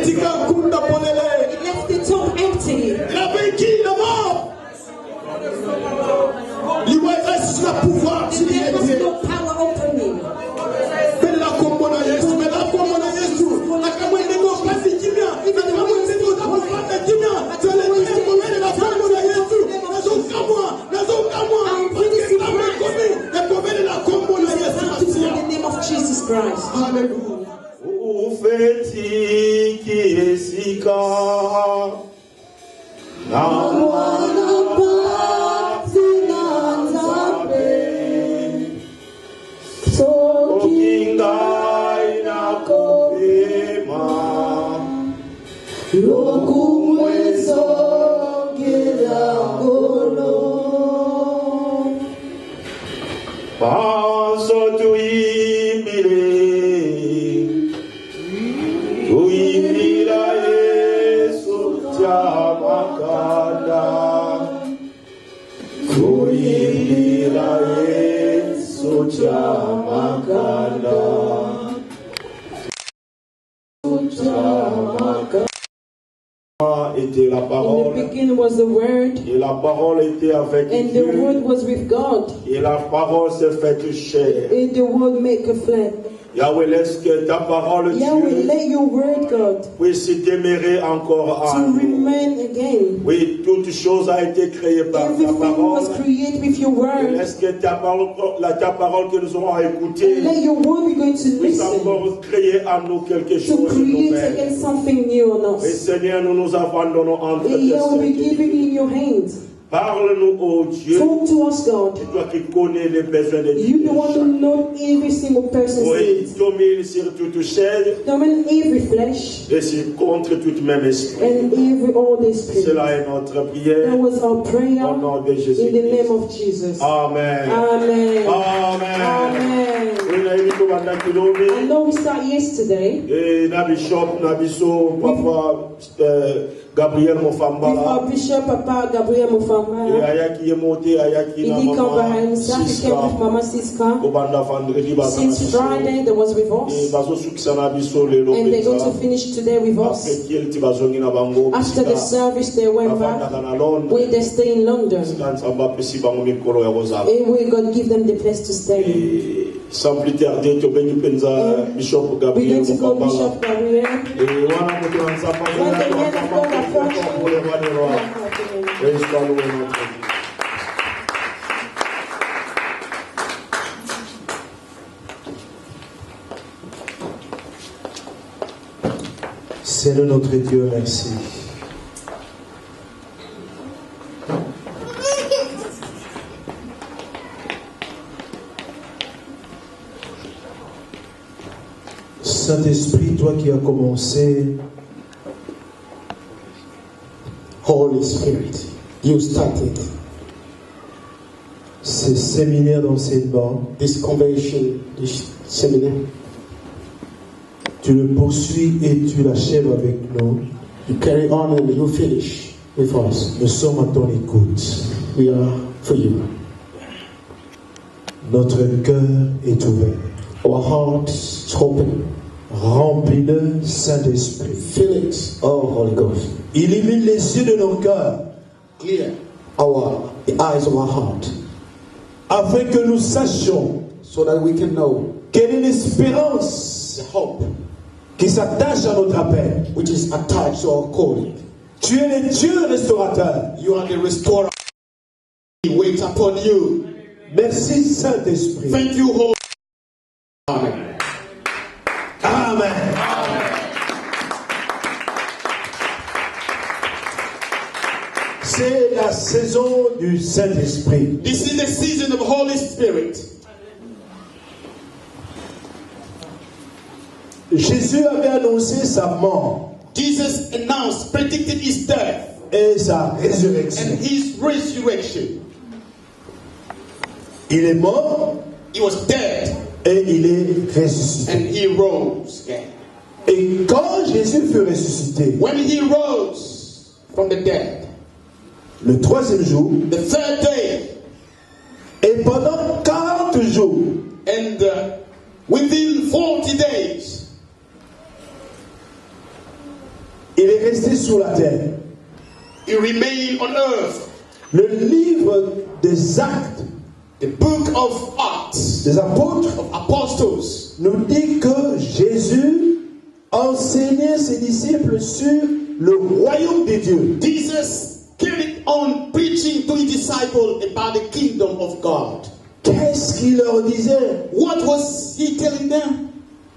It left the tomb empty. Il a vaincu la mort. Il reste le pouvoir sur There was lui. no power over me. In the name of Jesus Christ. Hallelujah. Était la parole. In the beginning was the Word, Et la parole était avec and the Dieu. Word was with God, Et la parole s'est faite chair. and the Word make a flesh. Yahweh, laisse que ta parole, Yahweh, Dieu, let your Word, God, puisse demeurer encore à to nous. remain again. Oui, toute chose a été créée par ta Everything parole. was created with your Et Word. laisse que ta parole que nous aurons à écouter Let your Word be going to puisse listen, encore créer en nous quelque to chose de create nouvel. again something new on Et us. Seigneur, nous nous abandonnons entre tes And Yahweh, we give it mains. in your hands. Parle-nous, ô Dieu. Talk to us, God. C'est toi qui connais les besoins de You the one who Dieu. know every single person's Oui, needs. domine sur toute chair Domine every flesh et sur contre tout même esprit. and every all the spirit. Cela est notre prière. That was our prayer Au nom de Jésus. in the name of Jesus. Amen. Amen. Amen. Amen. I know we start yesterday Et na bishop, na biso, papa Gabriel with Mofambala. our Bishop Papa Gabriel Et Mofamba. ayaki yemote, ayaki na He did come by mama himself. He came with Siska. Mama Siska. Obanda vendredi Since Friday, they was with Et us. bazo sukisa na biso lelo And they're going to peza. finish today with us. Après kiel ti bazongi na bango. After the service, they went back. Bafanda na Londres. Where they stay in London. Samba pesi bango mikolo ya rozala. And we're going to give them the place to stay. Et sans plus tarder, tu bénis penza Bishop We're Gabriel going to call Mofambala. Bishop Gabriel. Et wana mutu anzapa When the men of God approach, pour les rois des rois. Et je parle au nom de Dieu. Seigneur notre Dieu, merci. Saint-Esprit, toi qui as commencé, Holy Spirit, you started ce séminaire d'enseignement, this convention, this seminar. Tu le poursuis et tu l'achèves avec nous. You carry on and you finish with us. Nous sommes à ton écoute. We are for you. Notre cœur est ouvert. Our heart is open. Remplis-le, Saint-Esprit. Fill it, oh Holy Ghost. Illumine les yeux de nos cœurs. Clear the eyes of our heart. Afin que nous sachions, so that we can know, quelle est l'espérance, the hope, qui s'attache à notre appel, which is attached to our calling. Tu es le Dieu restaurateur. You are the restorer. He waits upon you. Merci Saint-Esprit. Thank you, Holy. Amen. Amen. C'est la saison du Saint-Esprit. This is the season of Holy Spirit. Jésus avait annoncé sa mort. Jesus announced, predicted his death. Et sa résurrection. And his resurrection. Il est mort. He was dead. Et il est ressuscité. And he rose again. Et quand Jésus fut ressuscité, when he rose from the dead, le troisième jour, the third day, et pendant 40 jours, and within 40 days, il est resté sur la terre. He remained on earth. Le livre des actes, The book of Acts, des apôtres, of apostles, nous dit que Jésus enseignait ses disciples sur le royaume de Dieu. Jesus carried on preaching to his disciples about the kingdom of God. Qu'est-ce qu'il leur disait? What was he telling them?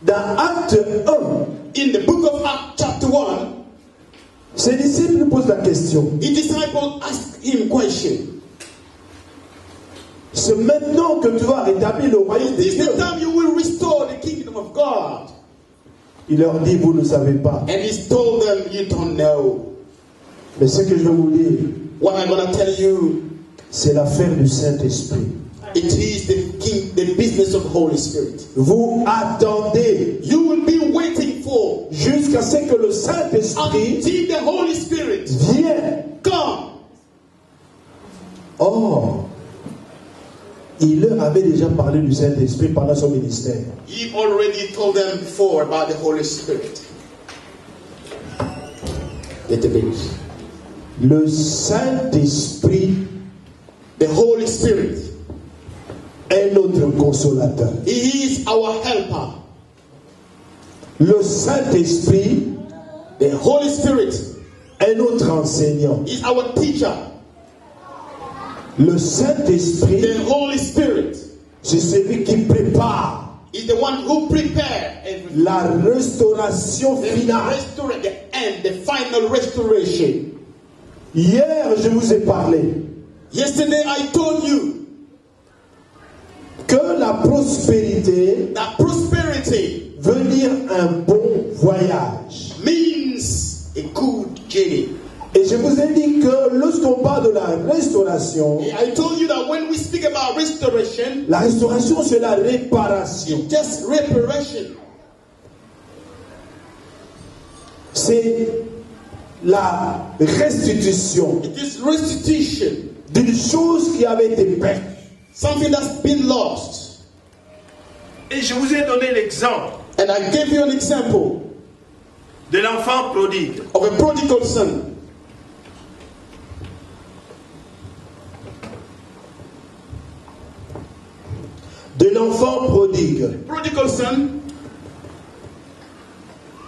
Dans Acte 1, In the book of Acts chapter 1, ses disciples lui posent la question. his disciples asked him question. C'est maintenant que tu vas rétablir le royaume de This is Dieu. the time you will restore the kingdom of God. Il leur dit, vous ne savez pas. And he told them, you don't know. Mais ce que je vais vous dire, What I'm going to tell you, c'est l'affaire du Saint-Esprit. it is the business of the Holy Spirit. Vous attendez You will be waiting for jusqu'à ce que le Saint-Esprit until the Holy Spirit vienne. come. Or, il leur avait déjà parlé du Saint-Esprit pendant son ministère. He already told them before about the Holy Spirit. Le Saint-Esprit The Holy Spirit, est notre consolateur. He is our helper. Le Saint-Esprit The Holy Spirit est notre enseignant. is our teacher. Le Saint-Esprit, The Holy Spirit c'est celui qui prépare is the one who prepared everything. la restauration finale. The end, the final restoration. Hier, je vous ai parlé Yesterday I told you que la prospérité that prosperity veut dire un bon voyage. means a good journey. Et je vous ai dit que lorsqu'on parle de la restauration, I told you that when we speak about restoration, la restauration c'est la réparation. just reparation. C'est la restitution It is restitution. d'une chose qui avait été perdue. Something that's been lost. Et je vous ai donné l'exemple And I gave you an example de l'enfant prodigue. of a prodigal son. De l'enfant prodigue. Prodigal son,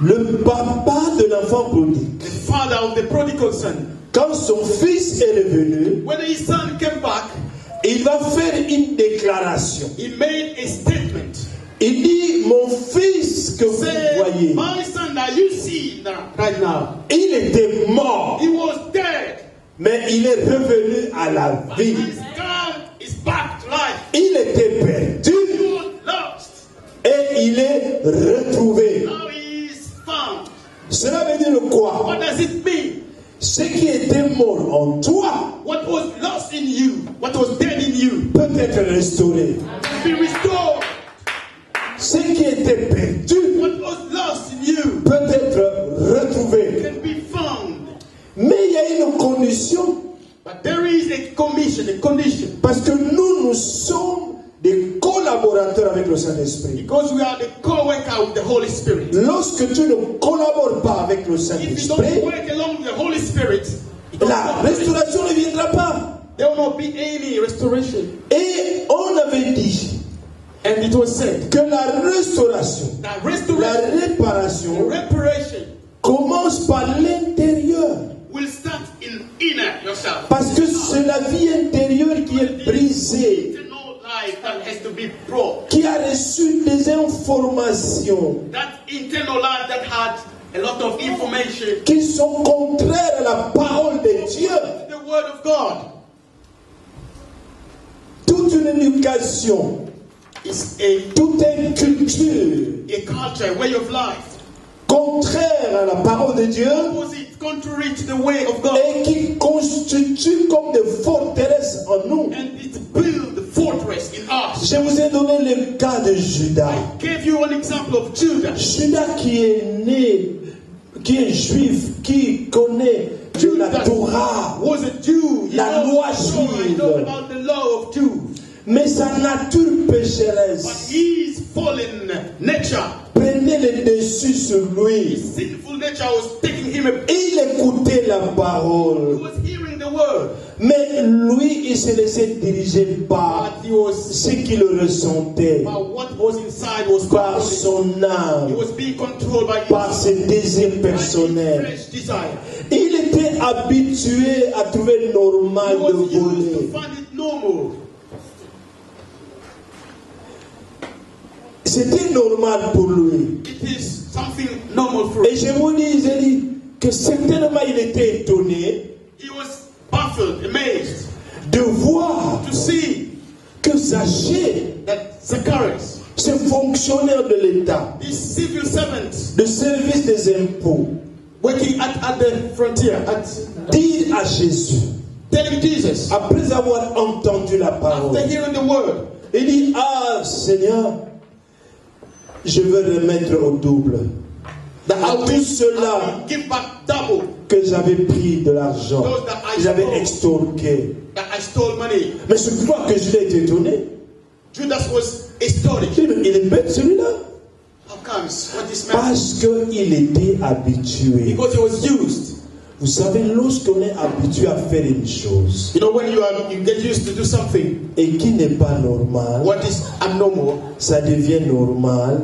Le papa de l'enfant prodigue, the father of the prodigal son. quand son fils est revenu, When his son came back, il va faire une déclaration. he made a statement. Il dit, mon fils que vous Say, voyez, my son that you see now, right now, il était mort, he was dead. mais il est revenu à la But vie. his God is back to life. Il était He perdu was lost. et il est retrouvé. Now he is found. Cela veut dire quoi? What does it mean? Ce qui était mort en toi What was lost in you, what was dead in you, peut être restauré. be restored. Ce qui était perdu What was lost in you peut être retrouvé. can be found. Mais il y a une condition, But there is a condition, parce que nous sommes des collaborateurs avec le Saint-Esprit. because we are the co-worker with the Holy Spirit. Lorsque tu ne collabores pas avec le If you don't Saint-Esprit, work along with the Holy Spirit, la restauration ne viendra pas. there will not be any restoration. Et on avait dit And it was said que la restauration, that la restoration, réparation reparation commence par l'intérieur. will start in inner yourself. Parce que c'est la vie intérieure qui est brisée, Internal life that has to be brought. qui a reçu des informations That internal life that had a lot of information. qui sont contraires à la parole de Dieu. The word of God Toute une éducation, is toute une culture a culture, a way of life, contraire à la parole de Dieu opposite, contrary to the way of God, et qui constitue comme des forteresses en nous. and it build the fortress in us. Je vous ai donné le cas de Judas. I gave you an example of Judah. Judas qui est né, qui est juif, qui connaît la Torah, Was a Jew. He La knows loi the Torah, he knows juive. about the law of Jews. mais sa nature But pécheresse his fallen nature, prenait le dessus sur lui. his sinful nature was taking him. Il écoutait la He parole. was hearing the word, Mais lui, il se laissait diriger par but he was, ce qu'il ressentait, but what was inside was par controlling. son He âme, was being controlled by par his ses désirs personnels. flesh desire. Il était habitué à trouver He normal de was used to voler. find it normal. C'était normal pour lui. It is something normal for Et him. je vous dis, j'ai dit que certainement il était étonné He was baffled, amazed de voir to see que Zachée, that Zacharias, ce fonctionnaire de l'État, this civil servant de service des impôts, working at the frontier, dit à Jésus, telling Jesus, après avoir entendu la parole, after hearing the word, il dit, ah Seigneur, je veux remettre au double that à tout cela I will give back double que j'avais pris de l'argent, those that I que j'avais stole. extorqué. That I stole money. Mais je crois que je l'ai été étonné. Judas was astonished. Je dis, mais il est bête celui-là. How comes? What is man? Parce qu'il était habitué. Because he was used. Vous savez, lorsqu'on est habitué à faire une chose You know, when you get used to do something, et qui n'est pas normal, what is abnormal ça devient normal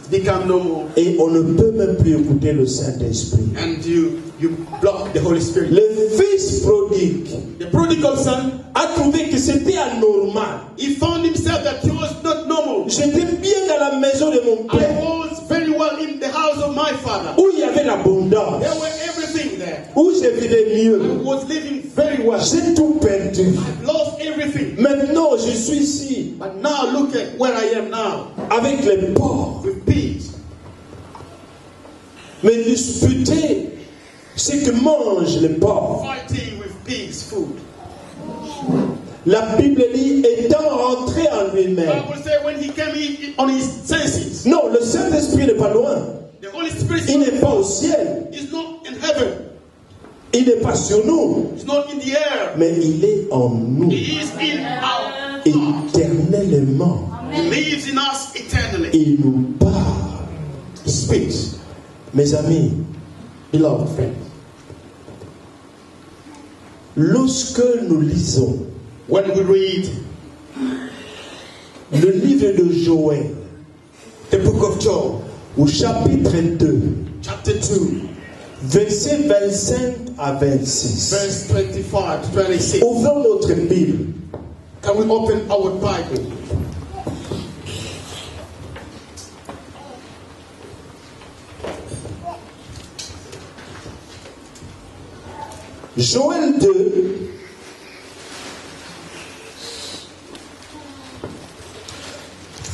become normal, et on ne peut même plus écouter le Saint-Esprit. and you block the Holy Spirit. Le fils prodigue The prodigal son, a trouvé que c'était anormal. he found himself that he was not normal. J'étais bien dans la maison de mon I père was very well in the house of my father. où il y avait l'abondance, There were everything there. où je vivais I mieux. was living very well. J'ai tout perdu. I've lost everything. Maintenant, je suis ici But now look at where I am now, avec les porcs. with peace. Mais disputer ce que mangent les porcs. Fighting with pigs' food. La Bible dit, étant rentré en The lui-même. Bible says when he came in on his senses, Non, le Saint-Esprit n'est pas loin. the Holy Spirit Il n'est pas au ciel. is not in heaven. Il n'est pas sur nous. It's not in the air. Mais il est en nous. He is in our heart. Éternellement. He lives in us eternally. Il nous parle. He speaks. Mes amis, Beloved friends, lorsque nous lisons when we read le livre de Joël, the book of Job, au chapitre 2, chapter 2, versets 25 à 26, verse 25 to 26, ouvrons notre Bible. can we open our Bible? Joël 2,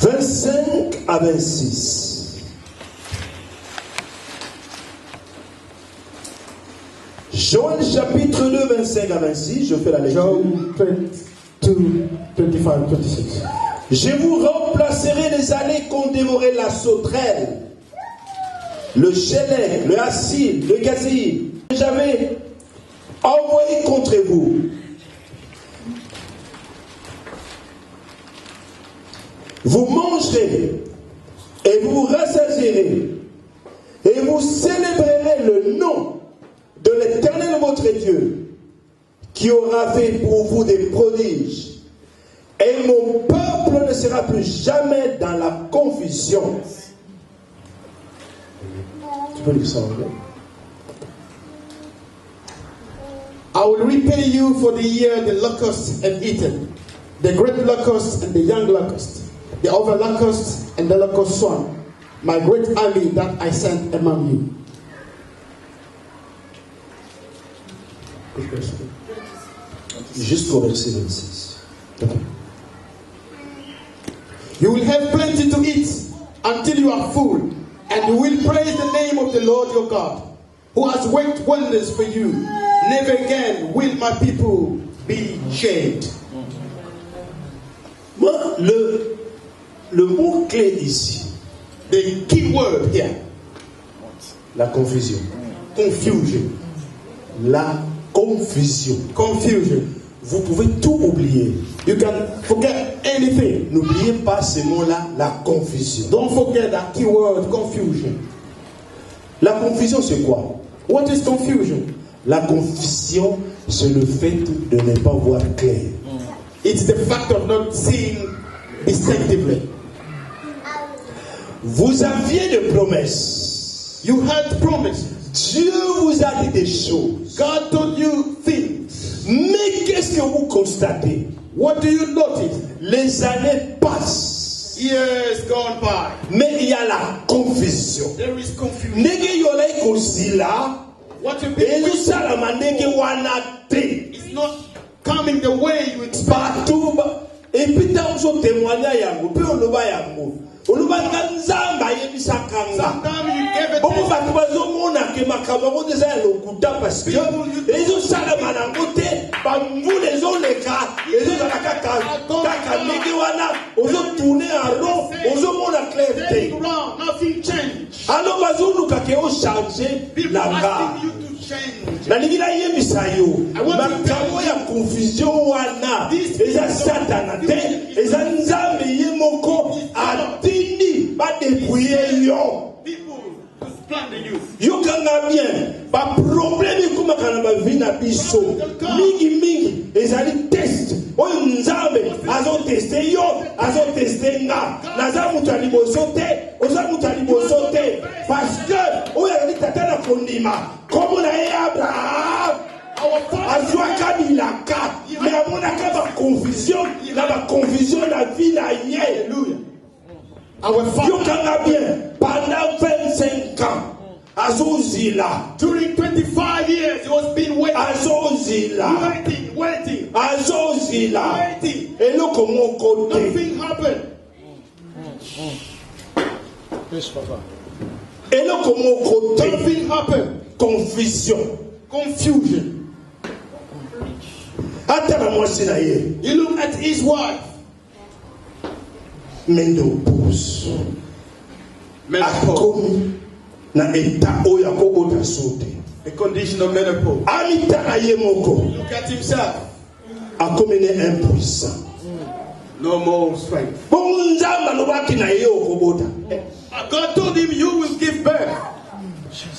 « 25 à 26. Joël chapitre 2, 25 à 26, je fais la lecture. Job 2, 25, 26. Je vous remplacerai les années qu'ont dévoré la sauterelle, le chélek, le acide, le gazille. J'avais envoyé contre vous. Vous mangerez et vous vous rassasierez et vous célébrerez le nom de l'Éternel votre Dieu qui aura fait pour vous des prodiges. Et mon peuple ne sera plus jamais dans la confusion. Tu peux lire ça en anglais? I will repay you for the year the locusts have eaten, the great locust and the young locust, the other locust and the locust swarm, my great army that I sent among you. Jusqu'au verset 26. Okay. You will have plenty to eat until you are full, and you will praise the name of the Lord your God, who has worked wonders for you. Never again will my people be shamed. Moi, le mot-clé ici, The key word here, la confusion. confusion. La confusion. Confusion. Vous pouvez tout oublier. You can forget anything. N'oubliez pas ce mot-là, la confusion. Don't forget that keyword, confusion. La confusion, c'est quoi? What is confusion? La confusion, c'est le fait de ne pas voir clair. It's the fact of not seeing distinctively. Vous aviez des promesses. You had promises. Dieu vous a dit des choses. God told you things. Mais qu'est-ce que vous constatez? What do you notice? Les années passent. Years gone by. Mais il y a la confusion. There is confusion. Ndenge yolai kozila. What you've been waiting Ezosalama ndenge wana te. is not coming the way you expect. Partout. Et puis tant que vous témoignez yango, puis on le voit yango. Oluba nzamba yebisakanga. Sometimes you give it Bomo batu bazomona ke makabo deza lokuta parce que ezo sala manango te bambule ezoleka ezozalaka kaka ndenge wana ozo tourner en rond ozomona clair te. Nothing changed. Alors bazoluka ke o changer People langa. asking you to change. Nalingi na yebisa yo makambo ya confusion wana eza satana te eza nzambe ye moko atindi badepouye yo. People to slander you. Yokanga bien ba problème ekomaka na bavi na biso mingi ezali test oyo nzambe azoteste yo azoteste nga naza mutu ya liboso te oza mutu ya liboso te parce que oyo azali tata na kondima komo na ye Abraham azwaka bilaka me amonaka baconfusion na baconfusion na vi na ye. Yokanga bien pendant 25 ans azozila. During 25 years, he was being waiting. Azozila. Waiting. Azozila. Waiting. Eloko moko te. Nothing happened. Eloko moko te. Nothing happened. Confusion. Confusion. Ata na mwasi na ye. You look at his wife. Menopause. Akomi na eta oyo akobota sote. The condition of menopause. Amita na ye moko. Look at himself. Akomi ne impuissant. No more strength. Bonzamba lobaki na ye okobota. God told him, you will give birth.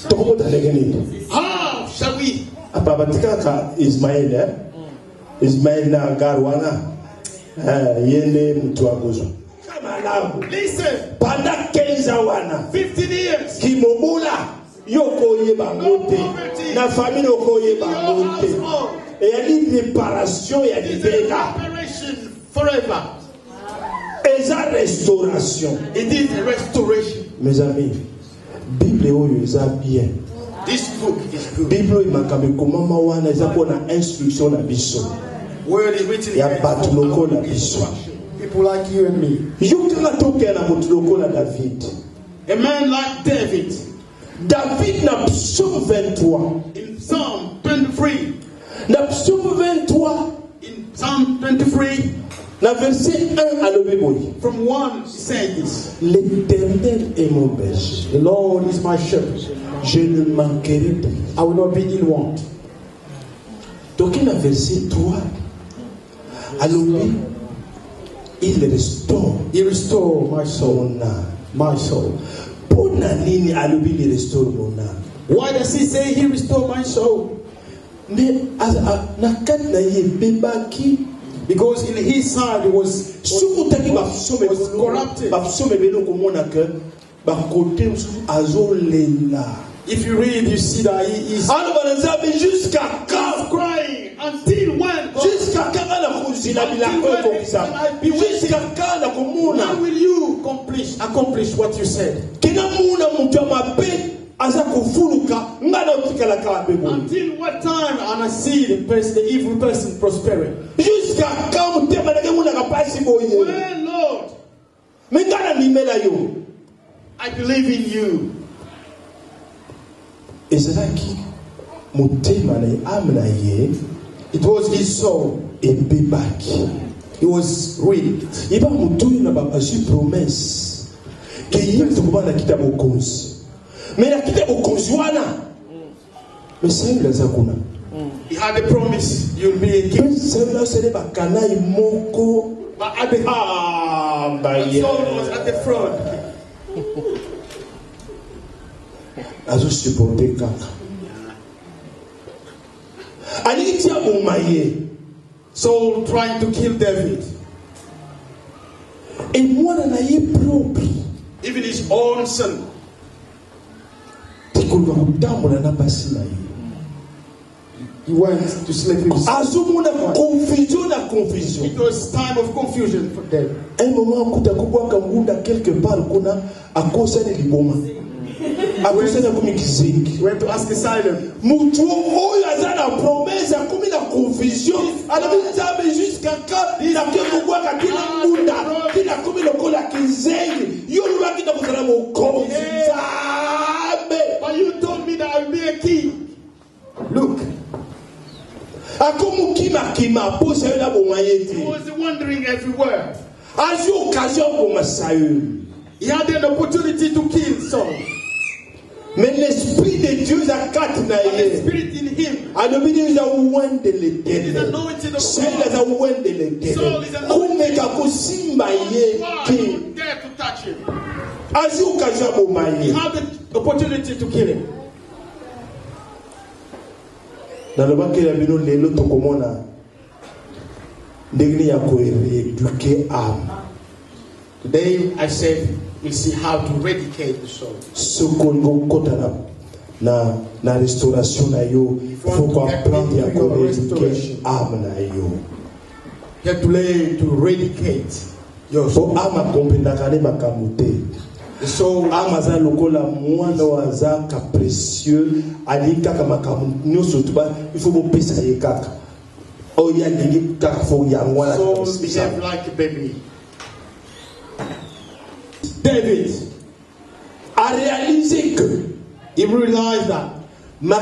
Tokobota ndenge nini? How shall we? Apa batikaka Ismail Ismail na Garwana. Yende mtu wagozo. Listen. Pendant 15 ans wana 15 years. Kimobula yoko yeba ngote na famille yoko yeba ngote. Et il y a une réparation, il y a des dégâts. Forever. Et sa restauration. It is a restoration. Mes amis, Bible oyo eza bien. This book is good. Bible oyo makambe komama wana eza pona instruction na biso. Word is written Ya batu loko na biso. People like you and me. Yokanga toke na mutu loko na David. A man like David. David na Psaume 23. In Psalm 23. Na Psaume 23. In Psalm 23. Na verset 1 à l'obéboy. From 1 he said this. L'Éternel est mon berger. The Lord is my shepherd. Je ne manquerai pas. I will not be in want. Donc in verset 3. À l'obéboy. Il restaure. He restore my soul. Mon âme. My soul. Pona nini alobi il restaure mon âme? Why does he say he restore my soul? Mais na kat na ye bebaki. Because in his side it was corrupted. If you read, you see that he is crying until when? When will you accomplish what you said? Until what time and I see the evil person prospering? Well, Lord, I believe in you. It was his soul. He was ruined. Mais la kita okonzi wana. Mais c'est une lazakuna. He had a promise, you'll be a king. But at the Saul was at the front. Saul trying to kill David. Even his own son. He went to sleep with his son. It was time of confusion for them. He went to ask asylum. But you told me that I'll be a king. Look. He was wandering everywhere. He had an opportunity to kill Saul. Mais l'esprit de Dieu a quatre The spirit in him. Saul is anointed. Saul is anointed. Don't dare to touch him. He had the opportunity to kill him. Today I said we see how to eradicate the soul. Na restauration na yo, faut apprendre à rééduquer âme na yo. You have to learn to eradicate your soul. Âme comprendre kale makamute. The soul âme za lokola mwana waza ka précieux alika kama makamu nyoso tuba il faut bo pesa ye kaka. Oh ya lingi kaka fo ya ngwana. Soul behave like a baby. David a réalisé que he realized that the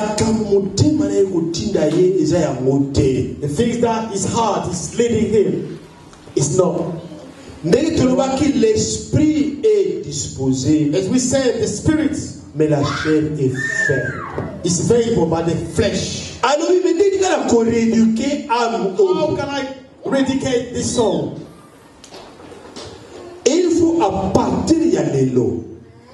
things that his heart is leading him is not. L'esprit est disposé, as we said, the spirit, mais la chair est faible. Is feeble by the flesh. How can I eradicate this soul? Il faut à partir de là,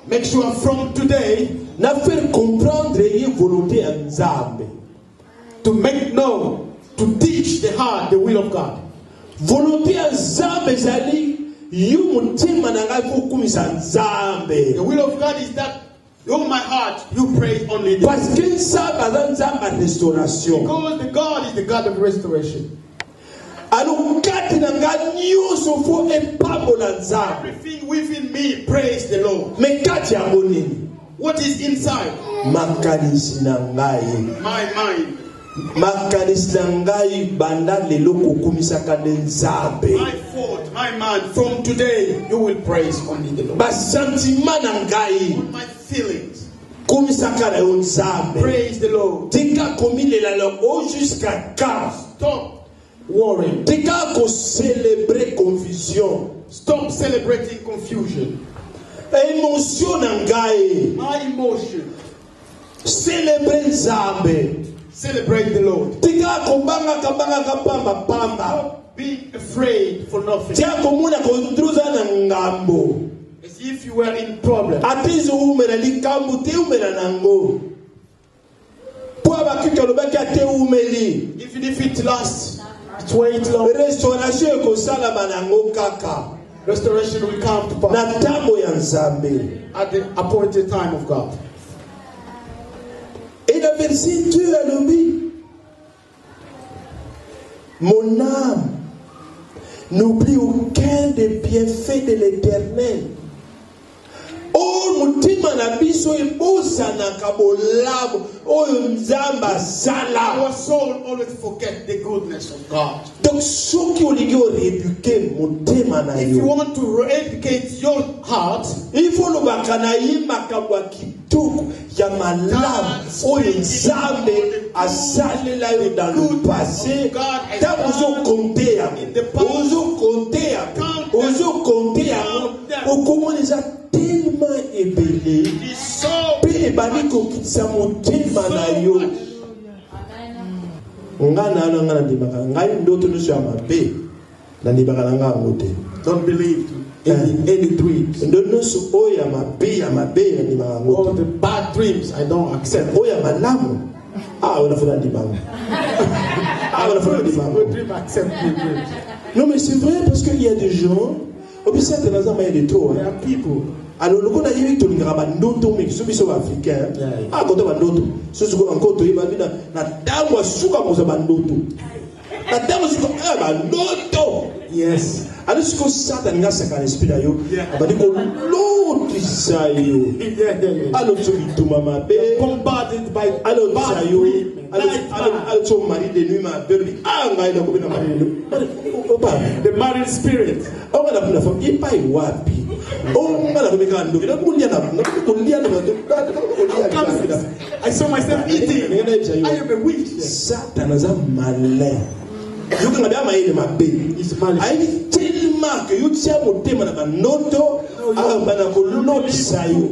make sure from today, na faire comprendre les volontés en Nzambe, to make known, to teach the heart the will of God. Volonté en Nzambe zali yu mutima na ngai fukumisa Nzambe. The will of God is that in my heart you pray only this. Parce que Nzambe azanzamba restauration. Because the God is the God of restoration. Everything within me praise the Lord. What is inside? My mind. My thought, my mind. From today, you will praise only the Lord. My feelings. Praise the Lord. Stop worrying. Célébrer confusion. Stop celebrating confusion. Émotion nangai. My emotion. Célébrer Nzambe. Celebrate the Lord. Stop being afraid for nothing. As if you were in problem. Even if it lasts, it's wait long. Restoration will come to pass at the appointed time of God. Et le verset 2 a dit, mon âme n'oublie aucun des bienfaits de l'Éternel. Oh, mutima na biso ebosa na kabolamu oyo Nzamba sala. Our soul always forget the goodness of God. Donc soki olingi orebuke motema na yo. If you want to educate your heart, il faut lobaka na ye makambo ya kitoko ya malamu oyo Nzambe asalela yo dans le passé. Tant ozokontea okomoneza tellement ébélé pe ebandi kokitisa motema na yo. Don't believe any dreams. All the bad dreams I don't accept. Good dream, accept good dreams. Non mais c'est vrai parce qu'il y a des gens, au plus il y a des taux. There are people. Alors le coup d'ailleurs il y a des notos mais qui sont africains. Ah quand on va noto, ce sont encore toi il va venir na damu suka pour ça noto. Na damu suka noto. Yes. Alors ce que Satan n'a pas l'esprit d'ailleurs, va dire que l'autre isayo. Alors tu tu mama be Bombarded by alors bad isayo. dreams. Alors tu mari de nuit ma belle. Ah ngai na ko na mari. The married spirit. On va la femme il pas wapi. On va la komeka ndo. Na kulia na I saw myself eating. I am a witch. Satan is a malin. You can have my name, my baby. It's malin. I tell Mark, you tell me, Tema, Noto, I'm going to not say you.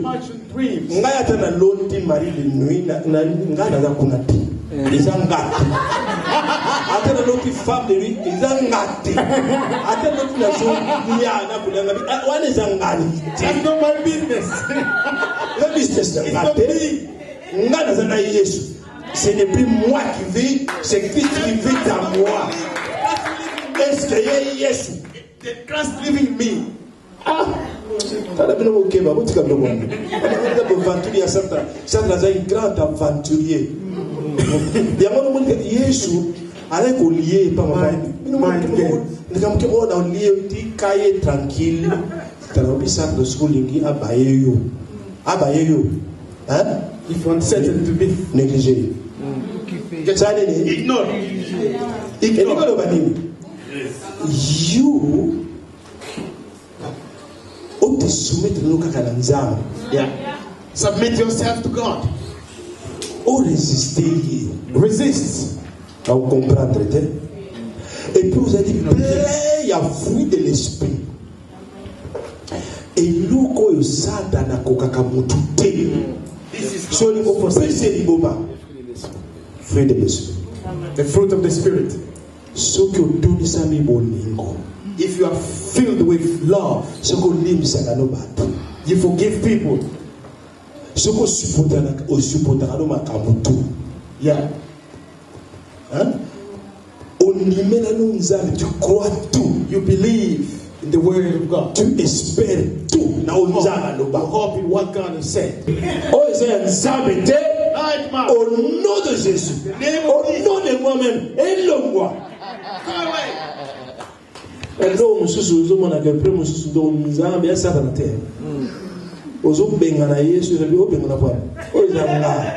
Ngaya na lonti mari de nuit, ngana za kunati. Izangati. Ata na lonti femme de nuit, izangati. Ata lonti na so ya na kunanga. One is angani. That's not my business. Le business de ngati. Ngana za na Yesu. Ce n'est plus moi qui vis, c'est Christ qui vit en moi. Est-ce que Yesu? The Christ living me. Ah, quand on a vu beaucoup de gens, on a aventurier Satan. Satan est un grand aventurier. Il y a un moment où Yesu allait au lier par ma lié tranquille. Satan schooling abayeyo. Hein? If you want Satan to be négligé. Ignore. You te soumettre nous kaka nzambe. Yeah. Submit yourself to God. Oh résister. Resist. À vous comprendre. Et puis vous allez plein ya fruit de l'esprit. Et loko yo Satan akokaka mutu te. So you go for fruit de l'esprit. The fruit of the spirit. So que tu sami bolingo. If you are filled with love, you forgive people. Yeah. Hein? Tu crois tout. You believe in the word of God. Tu espères tout. You hope in what God has said. Au nom de Jésus. Au nom de moi-même. Aide-le-moi. Elo mususu uzomona ke primo mususu do nzambe ya Satan te. Ozobenga na Yesu na bio benga na kwa. Ozanga.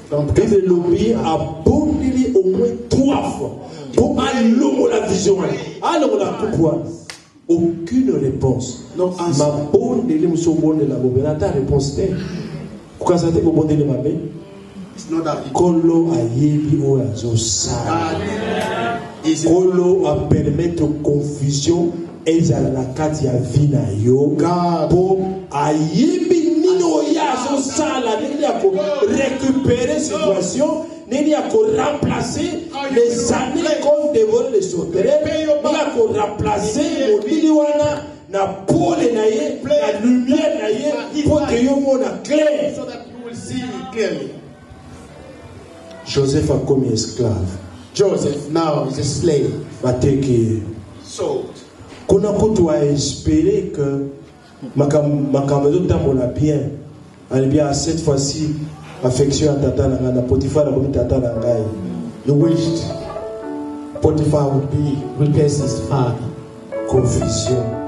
Donc que le lobby a bondili au moins 3 fois pour allumer la vision. Alors la pourquoi aucune réponse. Donc ma bondili muso bonde la bobena ta réponse te. Pourquoi ça te bondili ma bé? It's not that. Kolo ayebi o azosa. Kolo a permettre confusion ezala la kati ya vina yo po ayebi nino ya so sala nini ya ko récupérer situation nini ya ko remplacer les années qu'on dévore les sauterelles nini ya ko remplacer modili wana na pole na ye la lumière na ye po que yo mona clair So that you will see clearly. Joseph a commis esclave. Joseph now is a slave. Sold. Kuna kutu a espéré que makambo tambola bien. Ali bien cette fois-ci affection à tata na Potiphar na tata na ngai. You wished Potiphar would be replace his father. Confusion.